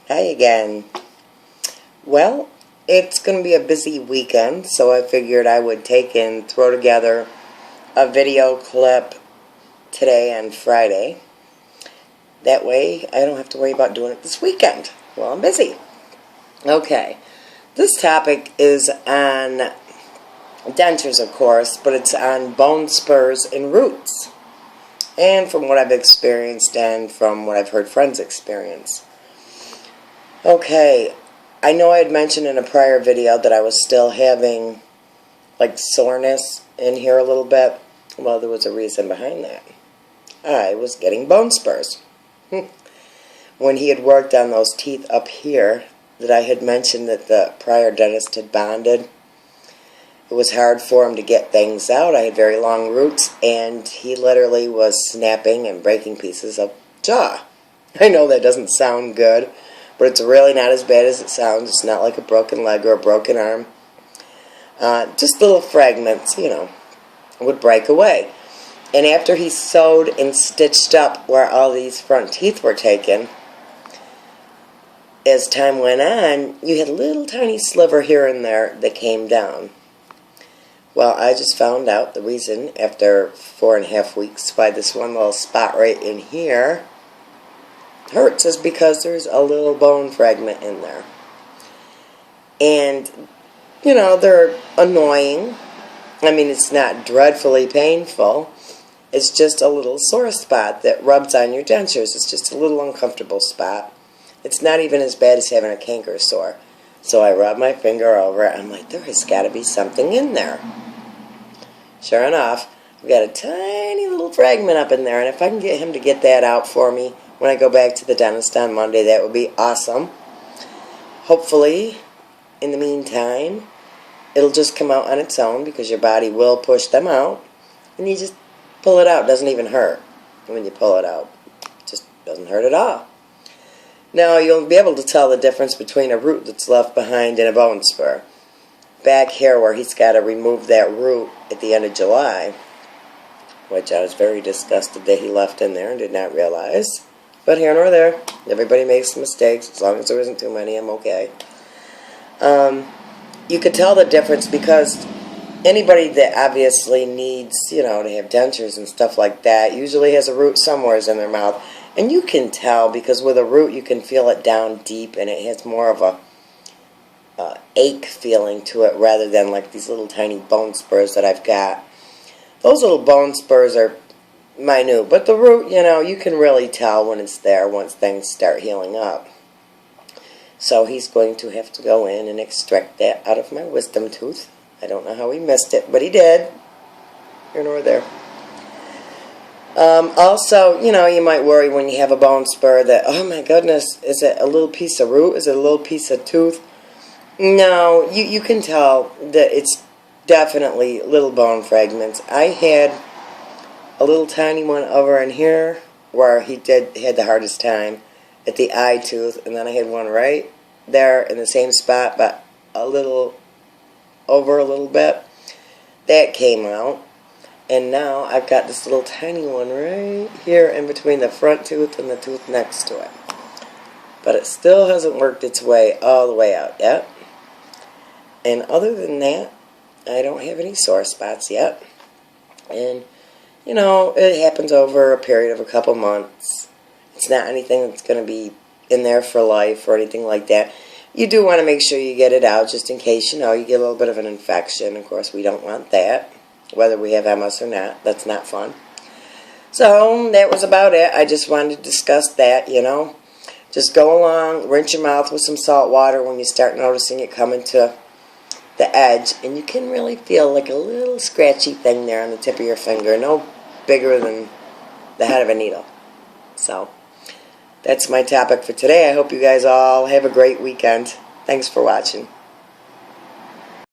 Hi again. Well, it's going to be a busy weekend, so I figured I would take and throw together a video clip today and Friday. That way, I don't have to worry about doing it this weekend while I'm busy. Okay, this topic is on dentures, of course, but it's on bone spurs and roots. And from what I've experienced and from what I've heard friends experience. Okay, I know I had mentioned in a prior video that I was still having like soreness in here a little bit. Well, there was a reason behind that. I was getting bone spurs. When he had worked on those teeth up here that I had mentioned that the prior dentist had bonded, it was hard for him to get things out. I had very long roots, and he literally was snapping and breaking pieces of jaw. I know that doesn't sound good, but it's really not as bad as it sounds. It's not like a broken leg or a broken arm. Just little fragments, would break away. And after he sewed and stitched up where all these front teeth were taken, as time went on, you had a little tiny sliver here and there that came down. Well, I just found out the reason after 4.5 weeks why this one little spot right in here hurts is because there's a little bone fragment in there. And, they're annoying. I mean, it's not dreadfully painful. It's just a little sore spot that rubs on your dentures. It's just a little uncomfortable spot. It's not even as bad as having a canker sore. So I rub my finger over it. I'm like, there has got to be something in there. Sure enough, I've got a tiny little fragment up in there. And if I can get him to get that out for me when I go back to the dentist on Monday, that would be awesome. Hopefully, in the meantime, it'll just come out on its own because your body will push them out. And you just pull it out. It doesn't even hurt when you pull it out. It just doesn't hurt at all. Now, you'll be able to tell the difference between a root that's left behind and a bone spur. Back here where he's got to remove that root at the end of July, which I was very disgusted that he left in there and did not realize. But here nor there. Everybody makes mistakes. As long as there isn't too many, I'm okay. You could tell the difference because anybody that obviously needs, to have dentures and stuff like that usually has a root somewhere in their mouth. And you can tell because with a root you can feel it down deep and it has more of a ache feeling to it rather than like these little tiny bone spurs that I've got. Those little bone spurs are minute, but the root, you can really tell when it's there once things start healing up. So he's going to have to go in and extract that out of my wisdom tooth. I don't know how he missed it, but he did. Here nor there. Also, you might worry when you have a bone spur that, oh my goodness, is it a little piece of root? Is it a little piece of tooth? No, you can tell that it's definitely little bone fragments. I had a little tiny one over in here where he had the hardest time at the eye tooth, and then I had one right there in the same spot, but a little over a little bit. That came out. And now I've got this little tiny one right here in between the front tooth and the tooth next to it. But it still hasn't worked its way all the way out yet. And other than that, I don't have any sore spots yet. And, it happens over a period of a couple months. It's not anything that's going to be in there for life or anything like that. You do want to make sure you get it out just in case, you get a little bit of an infection. Of course, we don't want that. Whether we have MS or not, that's not fun. So, that was about it. I just wanted to discuss that, Just go along, rinse your mouth with some salt water when you start noticing it coming to the edge. And you can really feel like a little scratchy thing there on the tip of your finger. No bigger than the head of a needle. So, that's my topic for today. I hope you guys all have a great weekend. Thanks for watching.